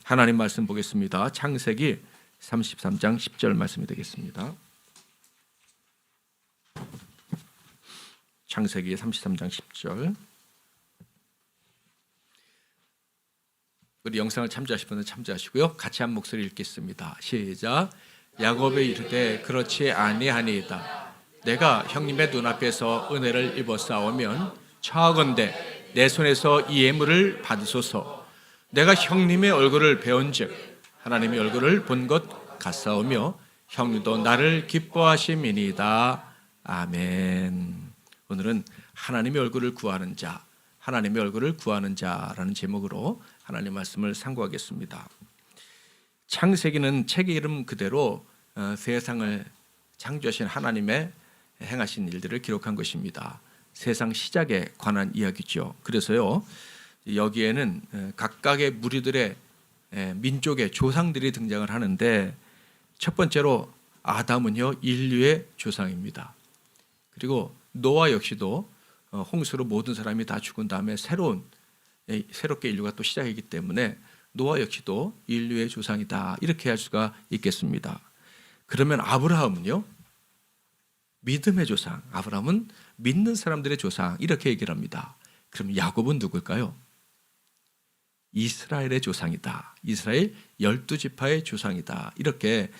하나님 말씀 보겠습니다. 창세기 33장 10절 말씀이 되겠습니다. 창세기 33장 10절. 우리 영상을 참조하실 분은 참조하시고요. 같이 한 목소리 읽겠습니다. 시작. 야곱이 이르되 그렇지 아니하니이다. 내가 형님의 눈앞에서 은혜를 입었사오면 차하건대 내 손에서 이 예물을 받으소서. 내가 형님의 얼굴을 배운즉 하나님의 얼굴을 본 것 같사오며 형님도 나를 기뻐하심이니이다. 아멘. 오늘은 하나님의 얼굴을 구하는 자, 하나님의 얼굴을 구하는 자라는 제목으로 하나님의 말씀을 상고하겠습니다. 창세기는 책의 이름 그대로 세상을 창조하신 하나님의 행하신 일들을 기록한 것입니다. 세상 시작에 관한 이야기죠. 그래서요, 여기에는 각각의 무리들의 민족의 조상들이 등장을 하는데, 첫 번째로 아담은요 인류의 조상입니다. 그리고 노아 역시도 홍수로 모든 사람이 다 죽은 다음에 새롭게 인류가 또 시작이기 때문에 노아 역시도 인류의 조상이다, 이렇게 할 수가 있겠습니다. 그러면 아브라함은요, 믿음의 조상, 아브라함은 믿는 사람들의 조상, 이렇게 얘기를 합니다. 그럼 야곱은 누굴까요? 이스라엘의 조상이다. 이스라엘 12지파의 조상이다. 이렇게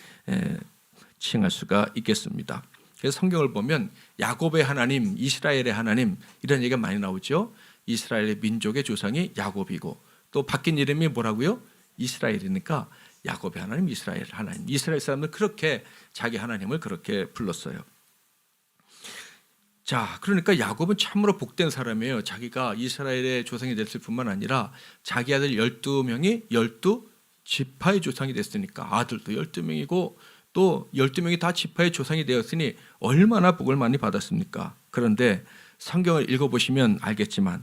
칭할 수가 있겠습니다. 그래서 성경을 보면 야곱의 하나님, 이스라엘의 하나님, 이런 얘기가 많이 나오죠. 이스라엘의 민족의 조상이 야곱이고, 또 바뀐 이름이 뭐라고요? 이스라엘이니까 야곱의 하나님, 이스라엘 하나님. 이스라엘 사람들은 그렇게 자기 하나님을 그렇게 불렀어요. 자, 그러니까 야곱은 참으로 복된 사람이에요. 자기가 이스라엘의 조상이 됐을 뿐만 아니라 자기 아들 12명이 12지파의 조상이 됐으니까, 아들도 12명이고 또 12명이 다 지파의 조상이 되었으니 얼마나 복을 많이 받았습니까? 그런데 성경을 읽어보시면 알겠지만,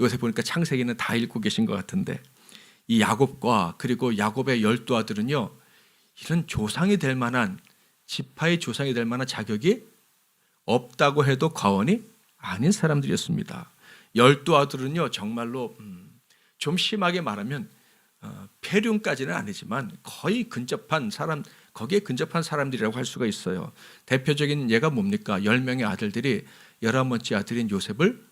요새 보니까 창세기는 다 읽고 계신 것 같은데, 이 야곱과 그리고 야곱의 12아들은요 이런 조상이 될 만한, 지파의 조상이 될 만한 자격이 없다고 해도 과언이 아닌 사람들이었습니다. 12아들은요 정말로 좀 심하게 말하면 폐륜까지는 아니지만 거의 근접한 사람, 거기에 근접한 사람들이라고 할 수가 있어요. 대표적인 예가 뭡니까? 10명의 아들들이 11번째 아들인 요셉을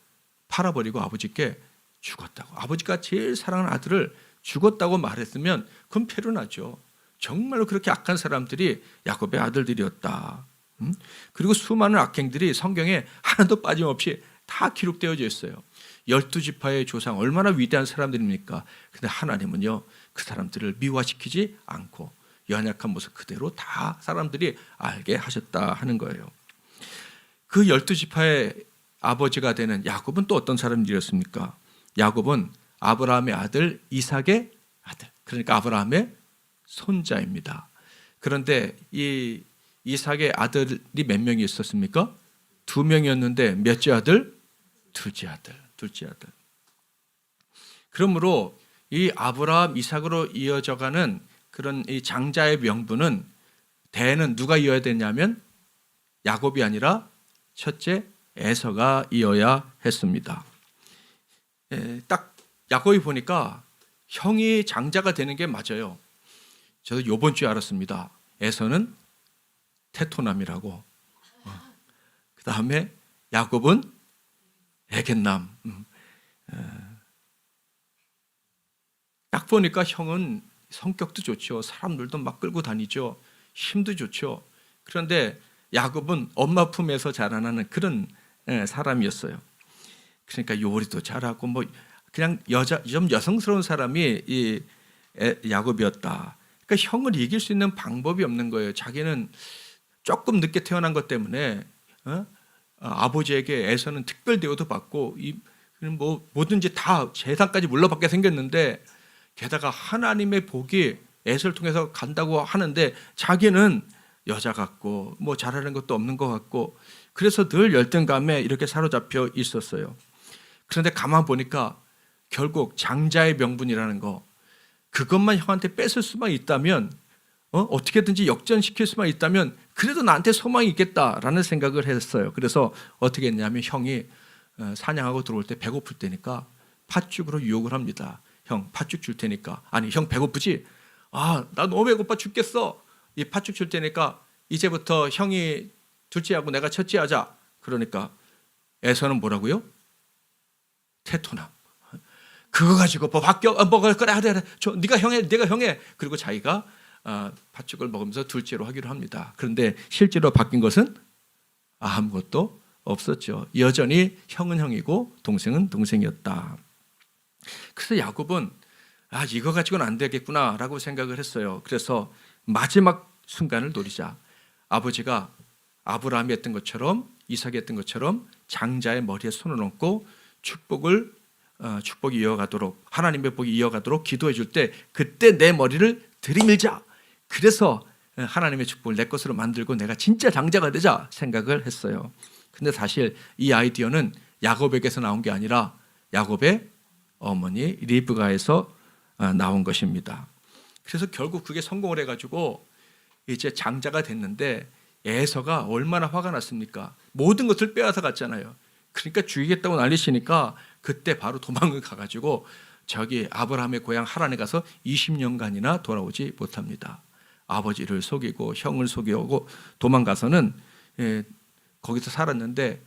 팔아버리고 아버지께 죽었다고, 아버지가 제일 사랑하는 아들을 죽었다고 말했으면 그건 폐륜하죠. 정말로 그렇게 악한 사람들이 야곱의 아들들이었다. 그리고 수많은 악행들이 성경에 하나도 빠짐없이 다 기록되어져 있어요. 12지파의 조상, 얼마나 위대한 사람들입니까? 근데 하나님은요 그 사람들을 미화시키지 않고 연약한 모습 그대로 다 사람들이 알게 하셨다 하는 거예요. 그 12지파의 아버지가 되는 야곱은 또 어떤 사람들이었습니까? 야곱은 아브라함의 아들 이삭의 아들, 그러니까 아브라함의 손자입니다. 그런데 이 이삭의 아들이 몇 명이 있었습니까? 2명이었는데 몇째 아들? 둘째 아들. 그러므로 이 아브라함, 이삭으로 이어져가는 그런 이 장자의 명분은, 대는 누가 이어야 되냐면 야곱이 아니라 첫째 에서가 이어야 했습니다. 딱 야곱이 보니까 형이 장자가 되는 게 맞아요. 저도 이번 주에 알았습니다. 에서는 테토남이라고. 그 다음에 야곱은 에겐남. 딱 보니까 형은 성격도 좋죠. 사람들도 막 끌고 다니죠. 힘도 좋죠. 그런데 야곱은 엄마 품에서 자라나는 그런 사람이었어요. 그러니까 요리도 잘하고 뭐 그냥 좀 여성스러운 사람이 이 야곱이었다. 그러니까 형을 이길 수 있는 방법이 없는 거예요. 자기는 조금 늦게 태어난 것 때문에 아버지에게 에서는 특별 대우도 받고 뭐 뭐든지 다 재산까지 물러받게 생겼는데, 게다가 하나님의 복이 에서를 통해서 간다고 하는데 자기는 여자 같고 뭐 잘하는 것도 없는 것 같고, 그래서 늘 열등감에 이렇게 사로잡혀 있었어요. 그런데 가만 보니까 결국 장자의 명분이라는 거, 그것만 형한테 뺏을 수만 있다면, 어떻게든지 역전시킬 수만 있다면 그래도 나한테 소망이 있겠다라는 생각을 했어요. 그래서 어떻게 했냐면 형이 사냥하고 들어올 때 배고플 때니까 팥죽으로 유혹을 합니다. 형 팥죽 줄 테니까. 아니 형 배고프지? 아, 나 너무 배고파 죽겠어. 이 팥죽 줄 테니까 이제부터 형이 둘째하고 내가 첫째 하자. 그러니까 에서는 뭐라고요? 테토남. 그거 가지고 뭐 바뀌어 그래 그래 네가 형해 내가 형해. 그리고 자기가 팥죽을 먹으면서 둘째로 하기로 합니다. 그런데 실제로 바뀐 것은 아무것도 없었죠. 여전히 형은 형이고 동생은 동생이었다. 그래서 야곱은 이거 가지고는 안 되겠구나라고 생각을 했어요. 그래서 마지막 순간을 노리자. 아버지가 아브라함이 했던 것처럼 이삭이 했던 것처럼 장자의 머리에 손을 얹고 축복이 이어가도록 하나님의 복이 이어가도록 기도해 줄 때 그때 내 머리를 들이밀자. 그래서 하나님의 축복을 내 것으로 만들고 내가 진짜 장자가 되자 생각을 했어요. 근데 사실 이 아이디어는 야곱에게서 나온 게 아니라 야곱의 어머니 리브가에서 나온 것입니다. 그래서 결국 그게 성공을 해가지고 이제 장자가 됐는데 에서가 얼마나 화가 났습니까? 모든 것을 빼앗아 갔잖아요. 그러니까 죽이겠다고 난리치니까 그때 바로 도망을 가가지고 저기 아브라함의 고향 하란에 가서 20년간이나 돌아오지 못합니다. 아버지를 속이고 형을 속이고 도망가서는 거기서 살았는데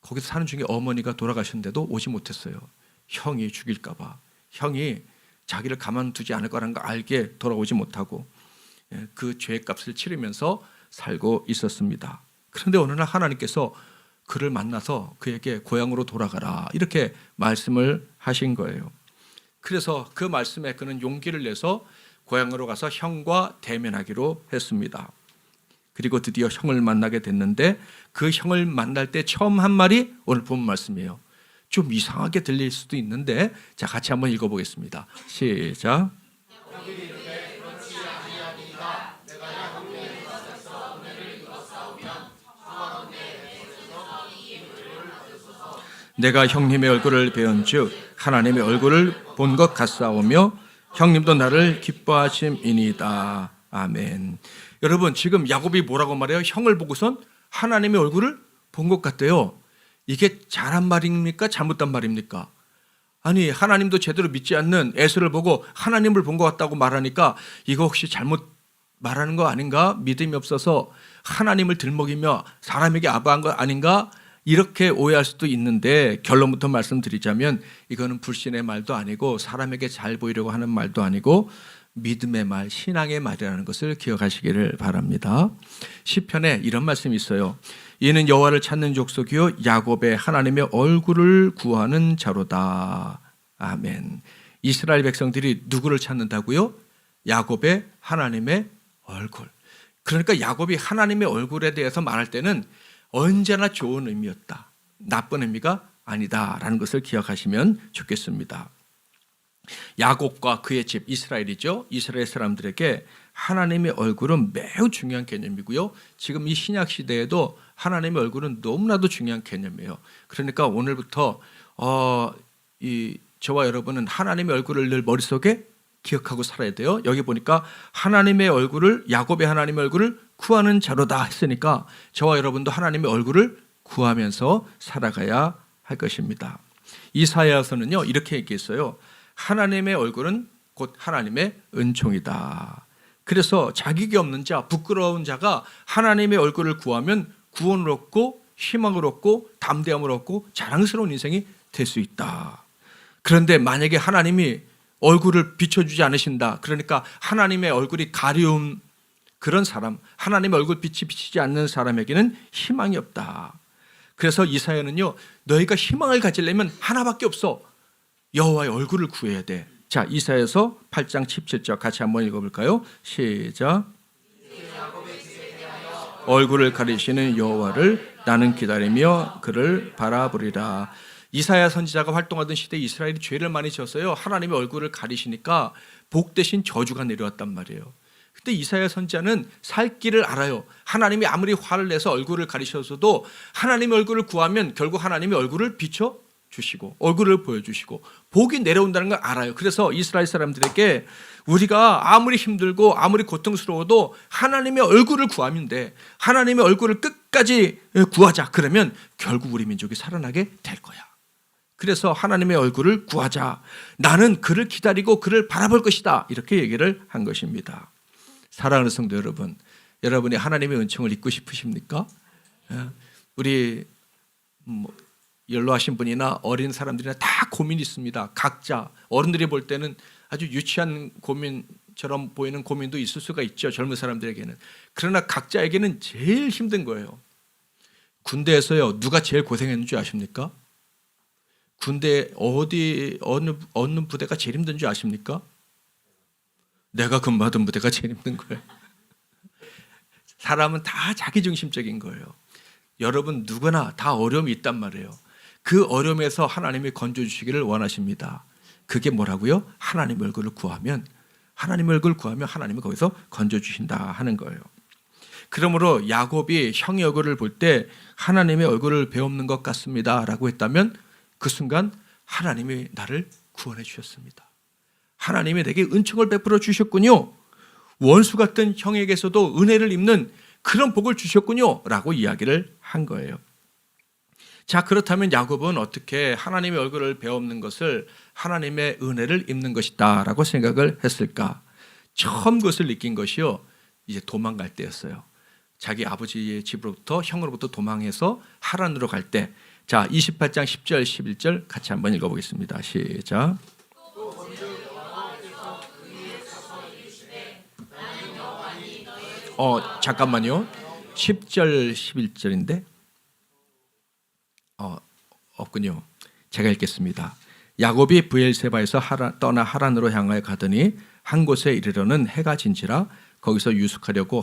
거기서 사는 중에 어머니가 돌아가셨는데도 오지 못했어요. 형이 죽일까 봐. 형이 자기를 가만두지 않을 거라는 걸 알게 돌아오지 못하고 그 죄값을 치르면서 살고 있었습니다. 그런데 어느 날 하나님께서 그를 만나서 그에게 고향으로 돌아가라 이렇게 말씀을 하신 거예요. 그래서 그 말씀에 그는 용기를 내서 고향으로 가서 형과 대면하기로 했습니다. 그리고 드디어 형을 만나게 됐는데 그 형을 만날 때 처음 한 말이 오늘 본 말씀이에요. 좀 이상하게 들릴 수도 있는데 자 같이 한번 읽어보겠습니다. 시작. 내가 형님의 얼굴을 배운즉 하나님의 얼굴을 본 것 같사오며 형님도 나를 기뻐하심이니이다. 아멘. 여러분 지금 야곱이 뭐라고 말해요? 형을 보고선 하나님의 얼굴을 본 것 같대요. 이게 잘한 말입니까? 잘못한 말입니까? 아니 하나님도 제대로 믿지 않는 에서를 보고 하나님을 본 것 같다고 말하니까 이거 혹시 잘못 말하는 거 아닌가? 믿음이 없어서 하나님을 들먹이며 사람에게 아부한 거 아닌가? 이렇게 오해할 수도 있는데 결론부터 말씀드리자면 이거는 불신의 말도 아니고 사람에게 잘 보이려고 하는 말도 아니고 믿음의 말, 신앙의 말이라는 것을 기억하시기를 바랍니다. 시편에 이런 말씀이 있어요. 이는 여호와를 찾는 족속이요 야곱의 하나님의 얼굴을 구하는 자로다. 아멘. 이스라엘 백성들이 누구를 찾는다고요? 야곱의 하나님의 얼굴. 그러니까 야곱이 하나님의 얼굴에 대해서 말할 때는 언제나 좋은 의미였다. 나쁜 의미가 아니다라는 것을 기억하시면 좋겠습니다. 야곱과 그의 집 이스라엘이죠. 이스라엘 사람들에게 하나님의 얼굴은 매우 중요한 개념이고요. 지금 이 신약 시대에도 하나님의 얼굴은 너무나도 중요한 개념이에요. 그러니까 오늘부터 저와 여러분은 하나님의 얼굴을 늘 머릿속에 기억하고 살아야 돼요. 여기 보니까 하나님의 얼굴을 야곱의 하나님의 얼굴을 구하는 자로다 했으니까 저와 여러분도 하나님의 얼굴을 구하면서 살아가야 할 것입니다. 이사야서는요 이렇게 얘기했어요. 하나님의 얼굴은 곧 하나님의 은총이다. 그래서 자격이 없는 자, 부끄러운 자가 하나님의 얼굴을 구하면 구원을 얻고 희망을 얻고 담대함을 얻고 자랑스러운 인생이 될 수 있다. 그런데 만약에 하나님이 얼굴을 비춰주지 않으신다. 그러니까 하나님의 얼굴이 가려운 그런 사람, 하나님의 얼굴 빛이 비치지 않는 사람에게는 희망이 없다. 그래서 이사야는요, 너희가 희망을 가지려면 하나밖에 없어. 여호와의 얼굴을 구해야 돼. 자, 이사야서 8장 17절 같이 한번 읽어볼까요? 시작. 얼굴을 가리시는 여호와를 나는 기다리며 그를 바라보리라. 이사야 선지자가 활동하던 시대에 이스라엘이 죄를 많이 지었어요. 하나님의 얼굴을 가리시니까 복 대신 저주가 내려왔단 말이에요. 그때 이사야 선지자는 살 길을 알아요. 하나님이 아무리 화를 내서 얼굴을 가리셔서도 하나님의 얼굴을 구하면 결국 하나님의 얼굴을 비춰주시고 얼굴을 보여주시고 복이 내려온다는 걸 알아요. 그래서 이스라엘 사람들에게 우리가 아무리 힘들고 아무리 고통스러워도 하나님의 얼굴을 구하면 돼. 하나님의 얼굴을 끝까지 구하자. 그러면 결국 우리 민족이 살아나게 될 거야. 그래서 하나님의 얼굴을 구하자. 나는 그를 기다리고 그를 바라볼 것이다. 이렇게 얘기를 한 것입니다. 사랑하는 성도 여러분, 여러분이 하나님의 은총을 잊고 싶으십니까? 우리 연로하신 분이나 어린 사람들이나 다 고민이 있습니다. 각자 어른들이 볼 때는 아주 유치한 고민처럼 보이는 고민도 있을 수가 있죠. 젊은 사람들에게는. 그러나 각자에게는 제일 힘든 거예요. 군대에서요, 누가 제일 고생했는 줄 아십니까? 군대 어느 부대가 제일 힘든 줄 아십니까? 내가 근무하던 부대가 제일 힘든 거예요. 사람은 다 자기중심적인 거예요. 여러분 누구나 다 어려움이 있단 말이에요. 그 어려움에서 하나님이 건져주시기를 원하십니다. 그게 뭐라고요? 하나님의 얼굴을 구하면 하나님의 얼굴을 구하면 하나님이 거기서 건져주신다 하는 거예요. 그러므로 야곱이 형의 얼굴을 볼 때 하나님의 얼굴을 배우는 것 같습니다 라고 했다면 그 순간 하나님이 나를 구원해 주셨습니다. 하나님이 내게 은총을 베풀어 주셨군요. 원수 같은 형에게서도 은혜를 입는 그런 복을 주셨군요 라고 이야기를 한 거예요. 자, 그렇다면 야곱은 어떻게 하나님의 얼굴을 배우는 것을 하나님의 은혜를 입는 것이다 라고 생각을 했을까? 처음 그것을 느낀 것이요, 이제 도망갈 때였어요. 자기 아버지의 집으로부터 형으로부터 도망해서 하란으로 갈 때. 자, 28장 10절 11절 같이 한번 읽어보겠습니다. 시작. 잠깐만요. 10절 11절인데 없군요. 제가 읽겠습니다. 야곱이 브엘세바에서 떠나 하란으로 향하여 가더니 한 곳에 이르러는 해가 진지라 거기서 유숙하려고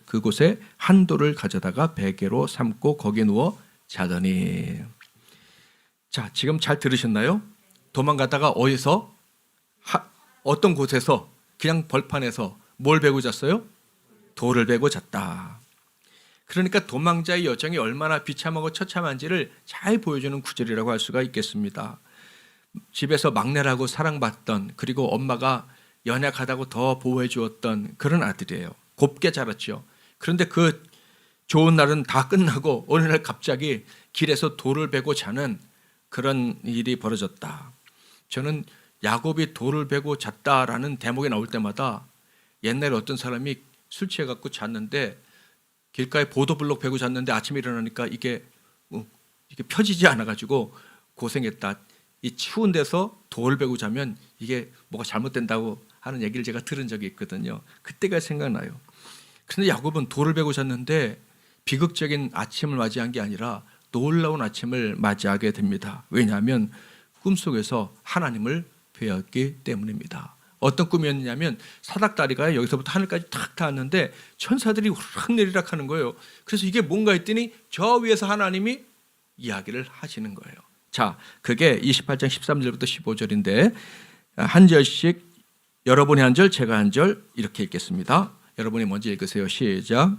그곳에 한 돌을 가져다가 베개로 삼고 거기 누워 자더니. 자, 지금 잘 들으셨나요? 도망가다가 어디서 어떤 곳에서 그냥 벌판에서 뭘 베고 잤어요? 돌을 베고 잤다. 그러니까 도망자의 여정이 얼마나 비참하고 처참한지를 잘 보여주는 구절이라고 할 수가 있겠습니다. 집에서 막내라고 사랑받던, 그리고 엄마가 연약하다고 더 보호해 주었던 그런 아들이에요. 곱게 자랐죠. 그런데 그 좋은 날은 다 끝나고 어느 날 갑자기 길에서 돌을 베고 자는 그런 일이 벌어졌다. 저는 야곱이 돌을 베고 잤다라는 대목이 나올 때마다 옛날에 어떤 사람이 술 취해갖고 잤는데 길가에 보도블록 베고 잤는데 아침에 일어나니까 이게 펴지지 않아가지고 고생했다. 이 추운 데서 돌 베고 자면 이게 뭐가 잘못된다고 하는 얘기를 제가 들은 적이 있거든요. 그때가 생각나요. 그런데 야곱은 돌을 베고 잤는데 비극적인 아침을 맞이한 게 아니라 놀라운 아침을 맞이하게 됩니다. 왜냐하면 꿈속에서 하나님을 뵈었기 때문입니다. 어떤 꿈이었냐면 사닥다리가 여기서부터 하늘까지 탁 닿았는데 천사들이 오르락내리락 하는 거예요. 그래서 이게 뭔가 했더니 저 위에서 하나님이 이야기를 하시는 거예요. 자, 그게 28장 13절부터 15절인데 한 절씩 여러분이 한 절, 제가 한 절 이렇게 읽겠습니다. 여러분이 먼저 읽으세요. 시작.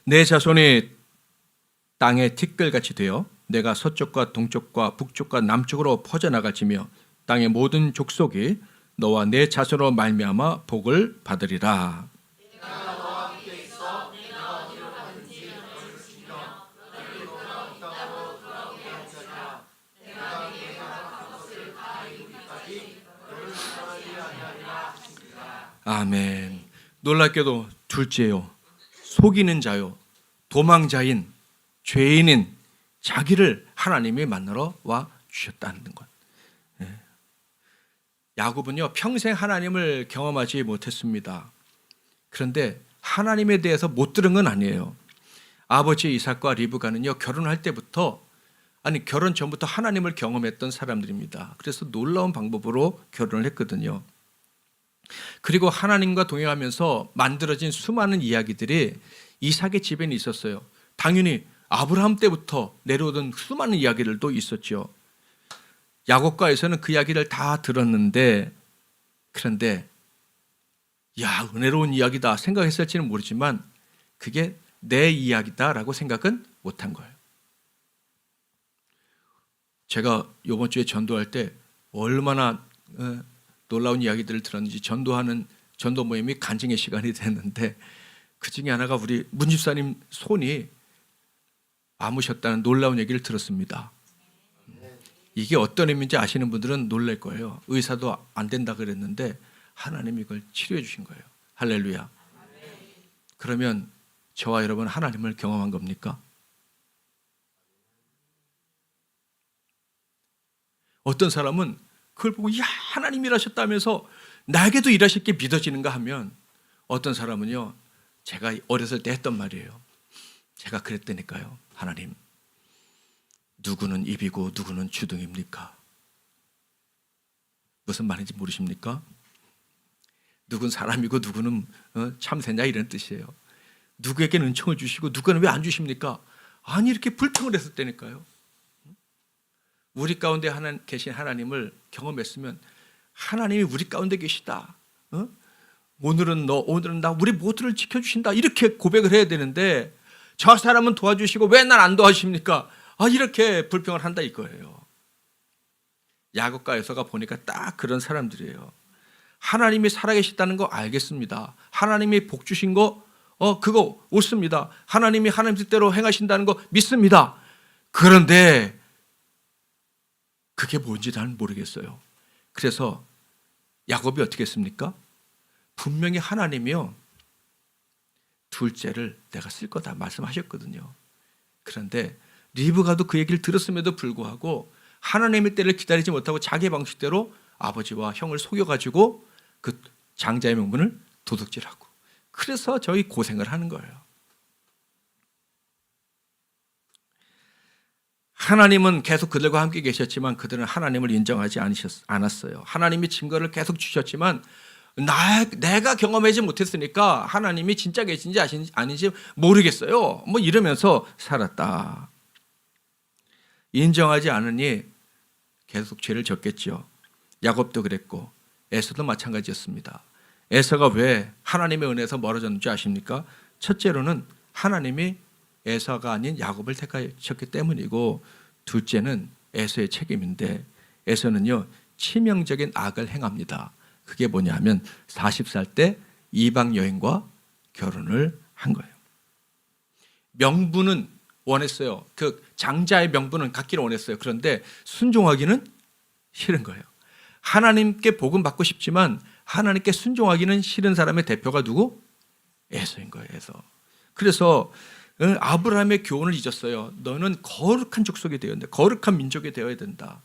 내 자손이 땅의 티끌같이 되어 내가 서쪽과 동쪽과 북쪽과 남쪽으로 퍼져나갈지며 땅의 모든 족속이 너와 내 자손으로 말미암아 복을 받으리라. 아멘. 놀랍게도 둘째요, 속이는 자요, 도망자인 죄인인 자기를 하나님이 만나러 와 주셨다는 것. 야곱은요, 평생 하나님을 경험하지 못했습니다. 그런데 하나님에 대해서 못 들은 건 아니에요. 아버지 이삭과 리브가는요, 결혼할 때부터, 결혼 전부터 하나님을 경험했던 사람들입니다. 그래서 놀라운 방법으로 결혼을 했거든요. 그리고 하나님과 동행하면서 만들어진 수많은 이야기들이 이삭의 집에는 있었어요. 당연히 아브라함 때부터 내려오던 수많은 이야기들도 있었죠. 야곱과에서는 그 이야기를 다 들었는데, 그런데 야, 은혜로운 이야기다 생각했을지는 모르지만 그게 내 이야기다라고 생각은 못한 거예요. 제가 이번 주에 전도할 때 얼마나 놀라운 이야기들을 들었는지 전도 모임이 간증의 시간이 됐는데 그 중에 하나가 우리 문 집사님 손이 아무셨다는 놀라운 얘기를 들었습니다. 이게 어떤 의미인지 아시는 분들은 놀랄 거예요. 의사도 안 된다 그랬는데 하나님이 이걸 치료해 주신 거예요. 할렐루야. 그러면 저와 여러분 하나님을 경험한 겁니까? 어떤 사람은 그걸 보고 야 하나님이 일하셨다면서 나에게도 일하실 게 믿어지는가 하면 어떤 사람은요 제가 어렸을 때 했던 말이에요. 제가 그랬다니까요. 하나님 누구는 입이고 누구는 주둥입니까? 무슨 말인지 모르십니까? 누군 사람이고 누구는 참새냐 이런 뜻이에요. 누구에게는 은총을 주시고 누구는 왜 안 주십니까? 아니 이렇게 불평을 했었다니까요. 우리 가운데 계신 하나님을 경험했으면 하나님이 우리 가운데 계시다. 오늘은 너, 오늘은 나, 우리 모두를 지켜주신다. 이렇게 고백을 해야 되는데 저 사람은 도와주시고 왜 난 안 도와주십니까? 이렇게 불평을 한다 이거예요. 야곱과 에서가 보니까 딱 그런 사람들이에요. 하나님이 살아계시다는 거 알겠습니다. 하나님이 복 주신 거 그거 옳습니다. 하나님이 하나님 뜻대로 행하신다는 거 믿습니다. 그런데 그게 뭔지 나는 모르겠어요. 그래서 야곱이 어떻게 했습니까? 분명히 하나님이요 둘째를 내가 쓸 거다 말씀하셨거든요. 그런데 리브가도 그 얘기를 들었음에도 불구하고 하나님의 때를 기다리지 못하고 자기 방식대로 아버지와 형을 속여가지고 그 장자의 명분을 도둑질하고 그래서 저희 고생을 하는 거예요. 하나님은 계속 그들과 함께 계셨지만 그들은 하나님을 인정하지 않았어요. 하나님이 증거를 계속 주셨지만 내가 경험하지 못했으니까 하나님이 진짜 계신지 아닌지 모르겠어요. 뭐 이러면서 살았다. 인정하지 않으니 계속 죄를 졌겠죠. 야곱도 그랬고 에서도 마찬가지였습니다. 에서가 왜 하나님의 은혜에서 멀어졌는지 아십니까? 첫째로는 하나님이 에서가 아닌 야곱을 택하셨기 때문이고 둘째는 에서의 책임인데 에서는요 치명적인 악을 행합니다. 그게 뭐냐면 40살 때 이방 여인과 결혼을 한 거예요. 명분은 원했어요. 그 장자의 명분은 갖기를 원했어요. 그런데 순종하기는 싫은 거예요. 하나님께 복음 받고 싶지만 하나님께 순종하기는 싫은 사람의 대표가 누구? 에서인 거예요. 에서. 그래서 아브라함의 교훈을 잊었어요. 너는 거룩한 족속이 되어야 된다. 거룩한 민족이 되어야 된다.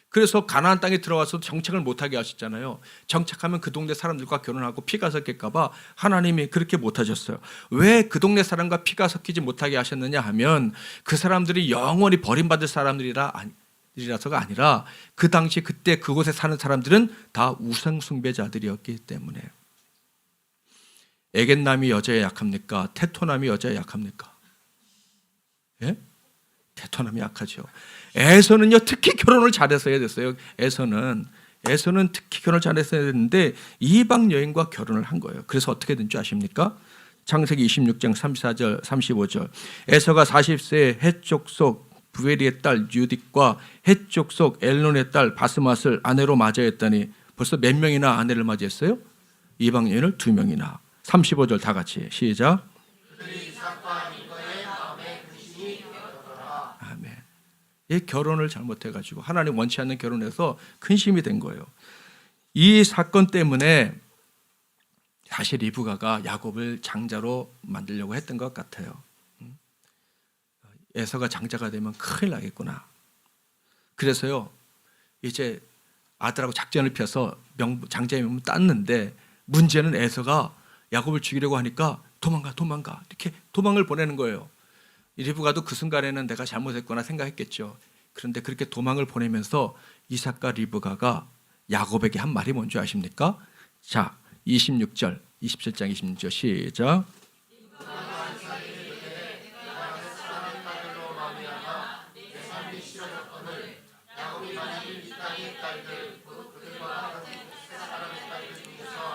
그래서 가나안 땅에 들어와서 정착을 못하게 하셨잖아요. 정착하면 그 동네 사람들과 결혼하고 피가 섞일까 봐 하나님이 그렇게 못하셨어요. 왜 그 동네 사람과 피가 섞이지 못하게 하셨느냐 하면 그 사람들이 영원히 버림받을 사람들이라서가 아니라 그 당시 그때 그곳에 사는 사람들은 다 우상 숭배자들이었기 때문에. 에겐남이 여자에 약합니까? 테토남이 여자에 약합니까? 예? 테토남이 약하죠. 에서는요 특히 결혼을 잘해서 해야 됐어요. 에서는 특히 결혼을 잘했어야 됐는데 이방 여인과 결혼을 한 거예요. 그래서 어떻게 된 줄 아십니까? 창세기 26장 34절 35절 에서가 40세에 헷족 속 부에리의 딸 유딕과 헷족 속 엘론의 딸 바스맛을 아내로 맞이했더니 벌써 몇 명이나 아내를 맞이했어요? 이방 여인을 2명이나. 35절 다 같이 시작. 아멘. 이 결혼을 잘못해가지고 하나님 원치 않는 결혼에서 근심이 된 거예요. 이 사건 때문에 사실 리브가가 야곱을 장자로 만들려고 했던 것 같아요. 에서가 장자가 되면 큰일 나겠구나. 그래서요 이제 아들하고 작전을 펴서 장자의 명분 땄는데 문제는 에서가 야곱을 죽이려고 하니까 도망가 이렇게 도망을 보내는 거예요. 리브가도 그 순간에는 내가 잘못했구나 생각했겠죠. 그런데 그렇게 도망을 보내면서 이삭과 리브가가 야곱에게 한 말이 뭔지 아십니까? 자 26절 27장 26절 시작.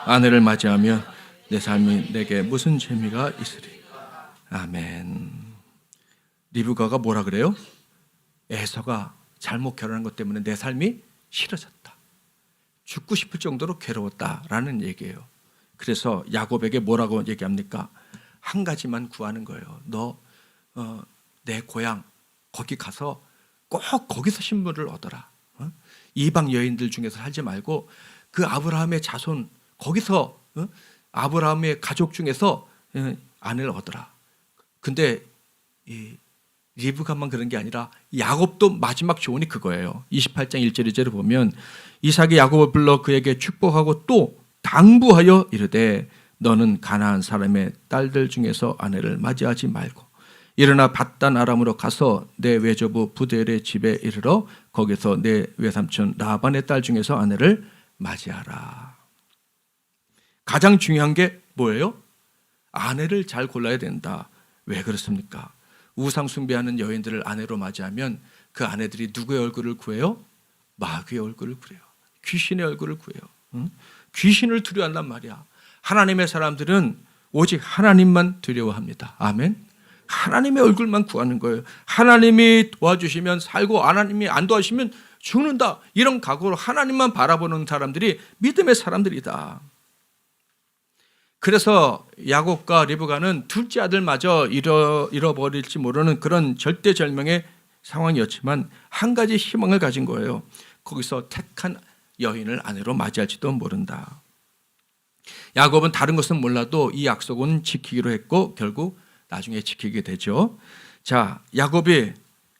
아내를 맞이하면 내 삶이 내게 무슨 재미가 있으리. 아멘. 리브가가 뭐라 그래요? 에서가 잘못 결혼한 것 때문에 내 삶이 싫어졌다. 죽고 싶을 정도로 괴로웠다라는 얘기예요. 그래서 야곱에게 뭐라고 얘기합니까? 한 가지만 구하는 거예요. 너 내 고향 거기 가서 꼭 거기서 신분을 얻어라. 이방 여인들 중에서 살지 말고 그 아브라함의 자손 거기서 아브라함의 가족 중에서 아내를 얻어라. 근데 이 리브가만 그런 게 아니라 야곱도 마지막 조언이 그거예요. 28장 1절 2절을 보면 이삭이 야곱을 불러 그에게 축복하고 또 당부하여 이르되 너는 가나안 사람의 딸들 중에서 아내를 맞이하지 말고 일어나 밧단 아람으로 가서 내 외조부 부델의 집에 이르러 거기서 내 외삼촌 라반의 딸 중에서 아내를 맞이하라. 가장 중요한 게 뭐예요? 아내를 잘 골라야 된다. 왜 그렇습니까? 우상 숭배하는 여인들을 아내로 맞이하면 그 아내들이 누구의 얼굴을 구해요? 마귀의 얼굴을 구해요. 귀신의 얼굴을 구해요. 귀신을 두려워한단 말이야. 하나님의 사람들은 오직 하나님만 두려워합니다. 아멘. 하나님의 얼굴만 구하는 거예요. 하나님이 도와주시면 살고 하나님이 안 도와주시면 죽는다. 이런 각오로 하나님만 바라보는 사람들이 믿음의 사람들이다. 그래서 야곱과 리브가는 둘째 아들마저 잃어버릴지 모르는 그런 절대절명의 상황이었지만 한 가지 희망을 가진 거예요. 거기서 택한 여인을 아내로 맞이할지도 모른다. 야곱은 다른 것은 몰라도 이 약속은 지키기로 했고 결국 나중에 지키게 되죠. 자, 야곱이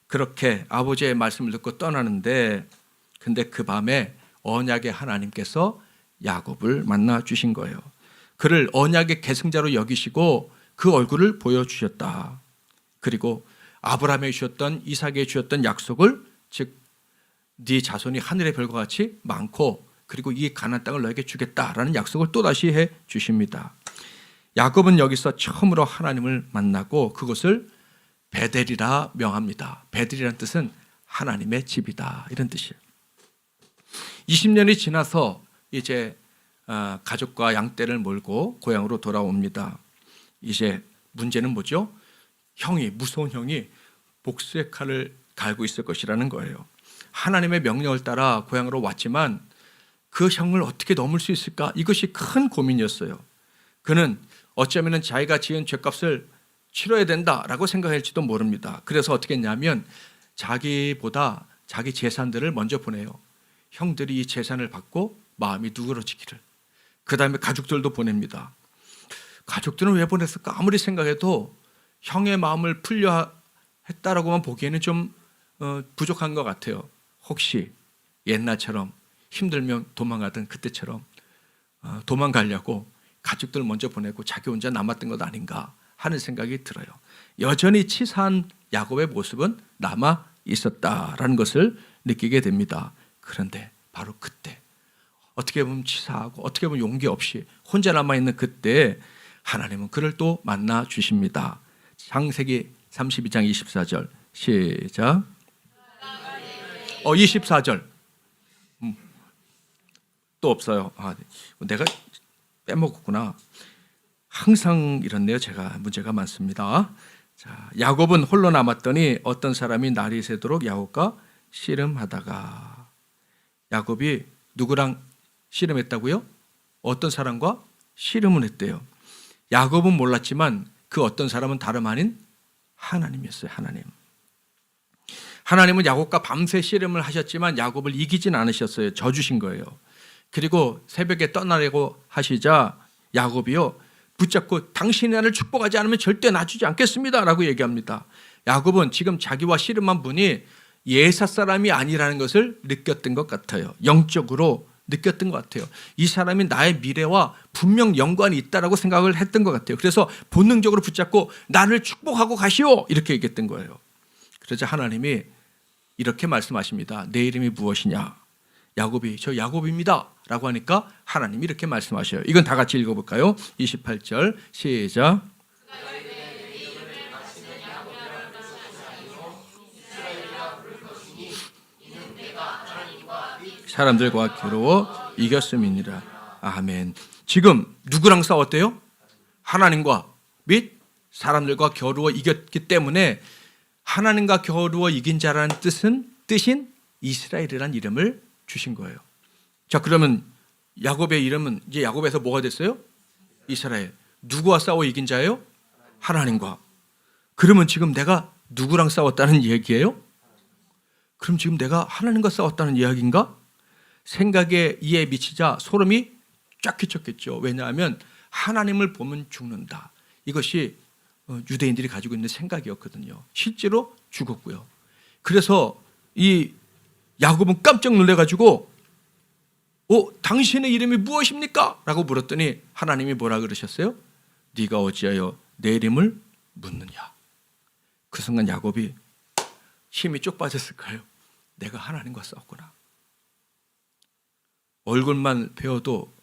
그렇게 아버지의 말씀을 듣고 떠나는데 근데 그 밤에 언약의 하나님께서 야곱을 만나 주신 거예요. 그를 언약의 계승자로 여기시고 그 얼굴을 보여주셨다. 그리고 아브라함에게 주셨던 이삭에게 주셨던 약속을 즉 네 자손이 하늘의 별과 같이 많고 그리고 이 가나안 땅을 너에게 주겠다라는 약속을 또다시 해 주십니다. 야곱은 여기서 처음으로 하나님을 만나고 그것을 베델이라 명합니다. 베델이라는 뜻은 하나님의 집이다 이런 뜻이에요. 20년이 지나서 이제 가족과 양떼를 몰고 고향으로 돌아옵니다. 이제 문제는 뭐죠? 무서운 형이 복수의 칼을 갈고 있을 것이라는 거예요. 하나님의 명령을 따라 고향으로 왔지만 그 형을 어떻게 넘을 수 있을까? 이것이 큰 고민이었어요. 그는 어쩌면 자기가 지은 죄값을 치러야 된다라고 생각할지도 모릅니다. 그래서 어떻게 했냐면 자기보다 자기 재산들을 먼저 보내요. 형들이 이 재산을 받고 마음이 누그러지기를. 그 다음에 가족들도 보냅니다. 가족들은 왜 보냈을까? 아무리 생각해도 형의 마음을 풀려 했다라고만 보기에는 좀 부족한 것 같아요. 혹시 옛날처럼 힘들면 도망가던 그때처럼 도망가려고 가족들 먼저 보내고 자기 혼자 남았던 것 아닌가 하는 생각이 들어요. 여전히 치사한 야곱의 모습은 남아 있었다라는 것을 느끼게 됩니다. 그런데 바로 그때 어떻게 보면 치사하고 어떻게 보면 용기 없이 혼자 남아있는 그때 하나님은 그를 또 만나 주십니다. 창세기 32장 24절 시작. 24절 또 없어요. 내가 빼먹었구나. 항상 이렇네요. 제가 문제가 많습니다. 자, 야곱은 홀로 남았더니 어떤 사람이 날이 새도록 야곱과 씨름하다가 야곱이 누구랑 씨름했다고요? 어떤 사람과 씨름을 했대요. 야곱은 몰랐지만 그 어떤 사람은 다름 아닌 하나님이었어요. 하나님은 야곱과 밤새 씨름을 하셨지만 야곱을 이기진 않으셨어요. 져주신 거예요. 그리고 새벽에 떠나려고 하시자 야곱이요 붙잡고 당신이 나를 축복하지 않으면 절대 놔주지 않겠습니다 라고 얘기합니다. 야곱은 지금 자기와 씨름한 분이 예사 사람이 아니라는 것을 느꼈던 것 같아요. 영적으로 느꼈던 것 같아요. 이 사람이 나의 미래와 분명 연관이 있다라고 생각을 했던 것 같아요. 그래서 본능적으로 붙잡고 나를 축복하고 가시오 이렇게 얘기했던 거예요. 그러자 하나님이 이렇게 말씀하십니다. 내 이름이 무엇이냐? 야곱이 저 야곱입니다 라고 하니까 하나님이 이렇게 말씀하셔요. 이건 다 같이 읽어볼까요? 28절 시작. 사람들과 겨루어 이겼음이니라. 아멘. 지금 누구랑 싸웠대요? 하나님과 및 사람들과 겨루어 이겼기 때문에 하나님과 겨루어 이긴 자라는 뜻인 이스라엘이라는 이름을 주신 거예요. 자, 그러면 야곱의 이름은 이제 야곱에서 뭐가 됐어요? 이스라엘. 누구와 싸워 이긴 자예요? 하나님과. 그러면 지금 내가 누구랑 싸웠다는 얘기예요? 그럼 지금 내가 하나님과 싸웠다는 이야기인가? 생각에 이에 미치자 소름이 쫙 끼쳤겠죠. 왜냐하면 하나님을 보면 죽는다. 이것이 유대인들이 가지고 있는 생각이었거든요. 실제로 죽었고요. 그래서 이 야곱은 깜짝 놀래가지고 당신의 이름이 무엇입니까? 라고 물었더니 하나님이 뭐라 그러셨어요? 네가 어찌하여 내 이름을 묻느냐. 그 순간 야곱이 힘이 쭉 빠졌을까요? 내가 하나님과 싸웠구나. 얼굴만 베어도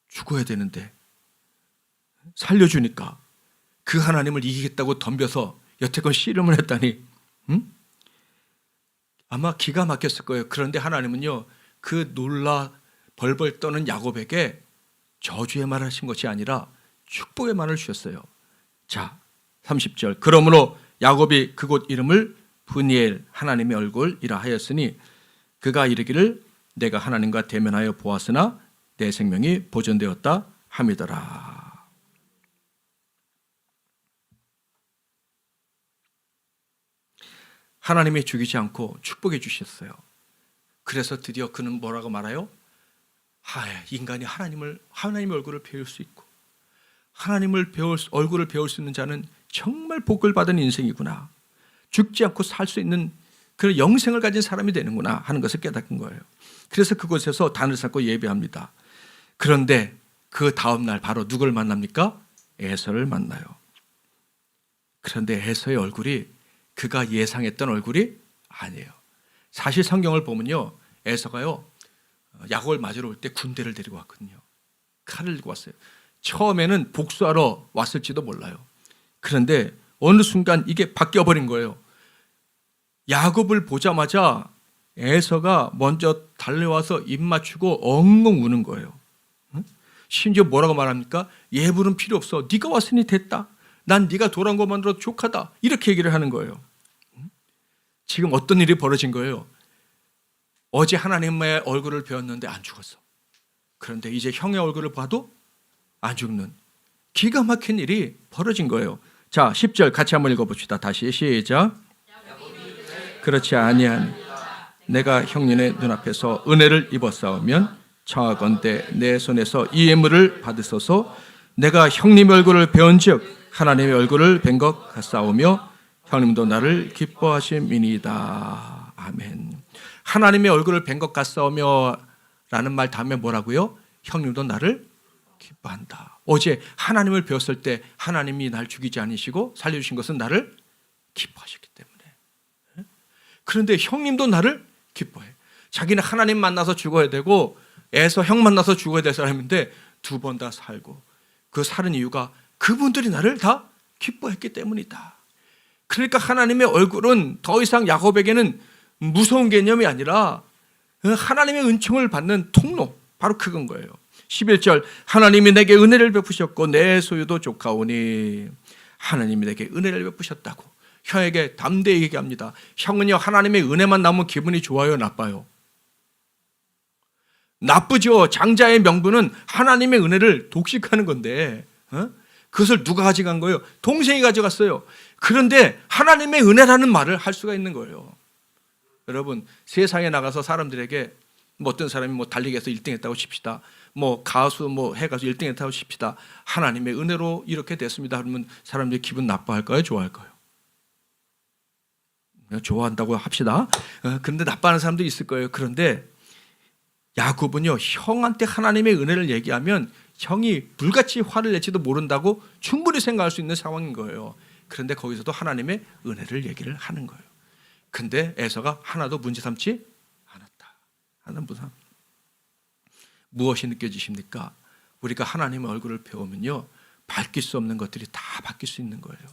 죽어야 되는데 살려주니까 그 하나님을 이기겠다고 덤벼서 여태껏 씨름을 했다니 아마 기가 막혔을 거예요. 그런데 하나님은요, 그 놀라 벌벌 떠는 야곱에게 저주의 말을 하신 것이 아니라 축복의 말을 주셨어요. 자, 30절. 그러므로 야곱이 그곳 이름을 브니엘, 하나님의 얼굴이라 하였으니 그가 이르기를 내가 하나님과 대면하여 보았으나 내 생명이 보존되었다 함이더라. 하나님이 죽이지 않고 축복해 주셨어요. 그래서 드디어 그는 뭐라고 말해요? 인간이 하나님의 얼굴을 배울 수 있고 하나님을 얼굴을 배울 수 있는 자는 정말 복을 받은 인생이구나. 죽지 않고 살 수 있는 그런 영생을 가진 사람이 되는구나 하는 것을 깨닫은 거예요. 그래서 그곳에서 단을 쌓고 예배합니다. 그런데 그 다음 날 바로 누굴 만납니까? 에서를 만나요. 그런데 에서의 얼굴이 그가 예상했던 얼굴이 아니에요. 사실 성경을 보면요, 에서가요 야곱을 맞으러 올 때 군대를 데리고 왔거든요. 칼을 들고 왔어요. 처음에는 복수하러 왔을지도 몰라요. 그런데 어느 순간 이게 바뀌어버린 거예요. 야곱을 보자마자 에서가 먼저 달려와서 입 맞추고 엉엉 우는 거예요. 심지어 뭐라고 말합니까? 예불은 필요 없어. 네가 왔으니 됐다. 난 네가 돌아온 것만으로도 족하다. 이렇게 얘기를 하는 거예요. 지금 어떤 일이 벌어진 거예요? 어제 하나님의 얼굴을 배웠는데 안 죽었어. 그런데 이제 형의 얼굴을 봐도 안 죽는 기가 막힌 일이 벌어진 거예요. 자, 10절 같이 한번 읽어봅시다. 다시 시작. 그렇지 아니한 내가 형님의 눈앞에서 은혜를 입었사오면 청하건대 내 손에서 이 예물을 받으소서. 내가 형님의 얼굴을 배운즉 하나님의 얼굴을 뵌 것 같사오며 형님도 나를 기뻐하심이니이다. 아멘. 하나님의 얼굴을 뵌 것 같사오며 라는 말 다음에 뭐라고요? 형님도 나를 기뻐한다. 어제 하나님을 배웠을 때 하나님이 날 죽이지 않으시고 살려주신 것은 나를 기뻐하셨기 때문에. 그런데 형님도 나를 기뻐해. 자기는 하나님 만나서 죽어야 되고 에서 형 만나서 죽어야 될 사람인데 두 번 다 살고 그 살은 이유가 그분들이 나를 다 기뻐했기 때문이다. 그러니까 하나님의 얼굴은 더 이상 야곱에게는 무서운 개념이 아니라 하나님의 은총을 받는 통로, 바로 그건 거예요. 11절 하나님이 내게 은혜를 베푸셨고 내 소유도 족하오니. 하나님이 내게 은혜를 베푸셨다고 형에게 담대히 얘기합니다. 형은요 하나님의 은혜만 나오면 기분이 좋아요, 나빠요? 나쁘죠. 장자의 명분은 하나님의 은혜를 독식하는 건데 그것을 누가 가져간 거예요? 동생이 가져갔어요. 그런데 하나님의 은혜라는 말을 할 수가 있는 거예요. 여러분, 세상에 나가서 사람들에게 어떤 사람이 달리기에서 1등 했다고 칩시다. 가수 해가지고 1등 했다고 칩시다. 하나님의 은혜로 이렇게 됐습니다. 그러면 사람들이 기분 나빠할까요? 좋아할까요? 좋아한다고 합시다. 그런데 나빠하는 사람도 있을 거예요. 그런데 야곱은요, 형한테 하나님의 은혜를 얘기하면 형이 불같이 화를 낼지도 모른다고 충분히 생각할 수 있는 상황인 거예요. 그런데 거기서도 하나님의 은혜를 얘기를 하는 거예요. 근데 에서가 하나도 문제 삼지 않았다. 무엇이 느껴지십니까? 우리가 하나님의 얼굴을 배우면요, 바뀔 수 없는 것들이 다 바뀔 수 있는 거예요.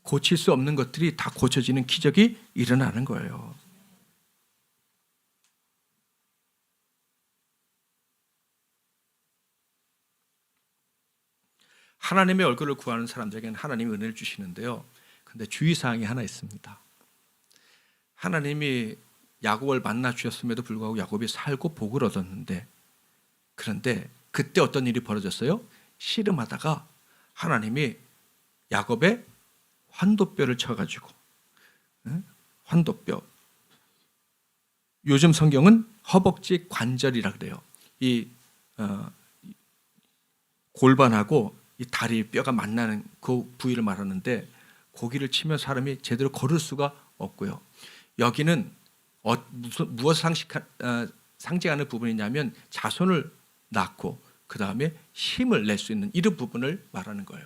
고칠 수 없는 것들이 다 고쳐지는 기적이 일어나는 거예요. 하나님의 얼굴을 구하는 사람들에게는 하나님이 은혜를 주시는데요. 그런데 주의사항이 하나 있습니다. 하나님이 야곱을 만나 주셨음에도 불구하고 야곱이 살고 복을 얻었는데, 그런데 그때 어떤 일이 벌어졌어요? 씨름하다가 하나님이 야곱의 환도뼈를 쳐가지고, 환도뼈, 요즘 성경은 허벅지 관절이라 그래요. 이 골반하고 이 다리 뼈가 만나는 그 부위를 말하는데, 거기를 치면 사람이 제대로 걸을 수가 없고요. 여기는 무엇을 상징하는 부분이냐면 자손을 낳고 그 다음에 힘을 낼 수 있는 이런 부분을 말하는 거예요.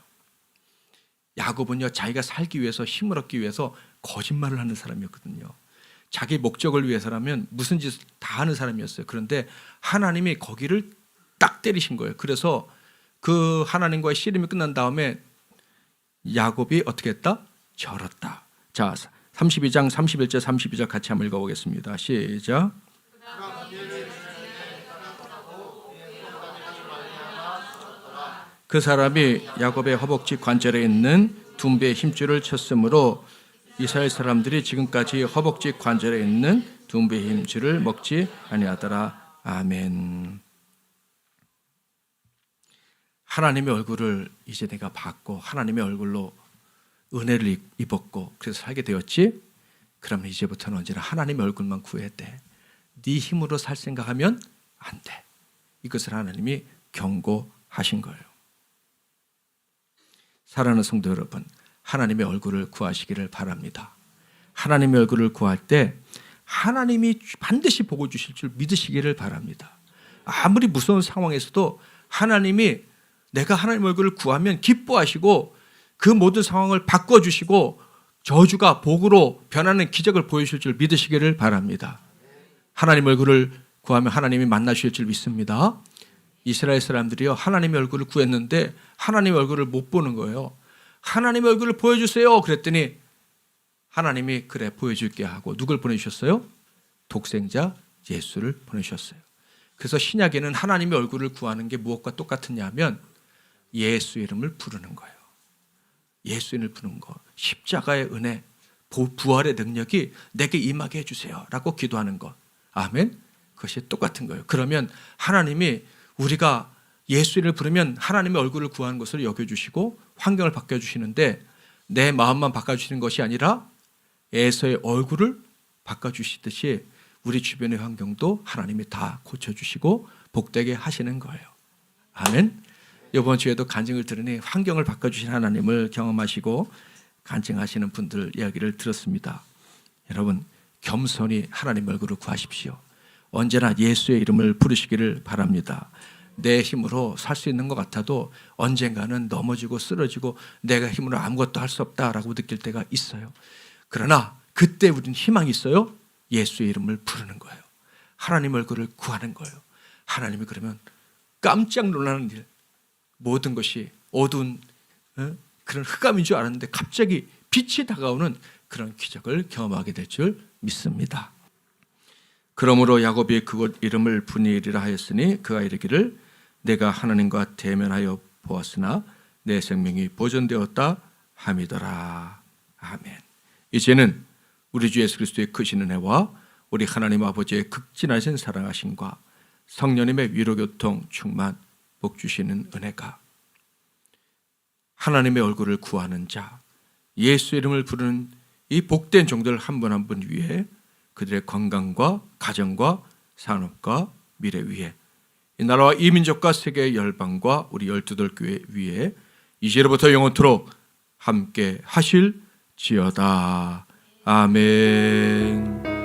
야곱은요, 자기가 살기 위해서 힘을 얻기 위해서 거짓말을 하는 사람이었거든요. 자기 목적을 위해서라면 무슨 짓을 다 하는 사람이었어요. 그런데 하나님이 거기를 딱 때리신 거예요. 그래서 그 하나님과의 씨름이 끝난 다음에 야곱이 어떻게 했다? 절었다. 자, 32장 31절 32절 같이 한번 읽어보겠습니다. 시작. 그 사람이 야곱의 허벅지 관절에 있는 둔비의 힘줄을 쳤으므로 이스라엘 사람들이 지금까지 허벅지 관절에 있는 둔비의 힘줄을 먹지 아니하더라. 아멘. 하나님의 얼굴을 이제 내가 봤고 하나님의 얼굴로 은혜를 입었고 그래서 살게 되었지? 그러면 이제부터는 언제나 하나님의 얼굴만 구해야 돼. 네 힘으로 살 생각하면 안 돼. 이것을 하나님이 경고하신 거예요. 사랑하는 성도 여러분, 하나님의 얼굴을 구하시기를 바랍니다. 하나님의 얼굴을 구할 때 하나님이 반드시 복을 주실 줄 믿으시기를 바랍니다. 아무리 무서운 상황에서도 하나님이 내가 하나님 얼굴을 구하면 기뻐하시고 그 모든 상황을 바꿔주시고 저주가 복으로 변하는 기적을 보여주실 줄 믿으시기를 바랍니다. 하나님 얼굴을 구하면 하나님이 만나주실 줄 믿습니다. 이스라엘 사람들이요, 하나님의 얼굴을 구했는데 하나님의 얼굴을 못 보는 거예요. 하나님의 얼굴을 보여주세요 그랬더니 하나님이 그래 보여줄게 하고 누굴 보내주셨어요? 독생자 예수를 보내주셨어요. 그래서 신약에는 하나님의 얼굴을 구하는 게 무엇과 똑같으냐 하면 예수 이름을 부르는 거예요. 예수 이름을 부르는 거, 십자가의 은혜, 부활의 능력이 내게 임하게 해주세요 라고 기도하는 것. 아멘. 그것이 똑같은 거예요. 그러면 하나님이 우리가 예수 이름을 부르면 하나님의 얼굴을 구하는 것을 여겨주시고 환경을 바꿔주시는데 내 마음만 바꿔주시는 것이 아니라 에서의 얼굴을 바꿔주시듯이 우리 주변의 환경도 하나님이 다 고쳐주시고 복되게 하시는 거예요. 아멘. 이번 주에도 간증을 들으니 환경을 바꿔주신 하나님을 경험하시고 간증하시는 분들 이야기를 들었습니다. 여러분, 겸손히 하나님 얼굴을 구하십시오. 언제나 예수의 이름을 부르시기를 바랍니다. 내 힘으로 살 수 있는 것 같아도 언젠가는 넘어지고 쓰러지고 내가 힘으로 아무것도 할 수 없다라고 느낄 때가 있어요. 그러나 그때 우리는 희망이 있어요. 예수의 이름을 부르는 거예요. 하나님 얼굴을 구하는 거예요. 하나님이 그러면 깜짝 놀라는 일, 모든 것이 어두운 그런 흑암인 줄 알았는데 갑자기 빛이 다가오는 그런 기적을 경험하게 될 줄 믿습니다. 그러므로 야곱이 그곳 이름을 브니엘이라 하였으니 그가 이르기를 내가 하나님과 대면하여 보았으나 내 생명이 보존되었다 함이더라. 아멘. 이제는 우리 주 예수 그리스도의 크신 은혜와 우리 하나님 아버지의 극진하신 사랑하심과 성령님의 위로교통 충만 복 주시는 은혜가 하나님의 얼굴을 구하는 자, 예수 이름을 부르는 이 복된 종들 한 분 한 분 위에 그들의 건강과 가정과 산업과 미래 위에 이 나라와 이 민족과 세계의 열방과 우리 12돌 교회 위에 이제로부터 영원토록 함께 하실지어다. 아멘.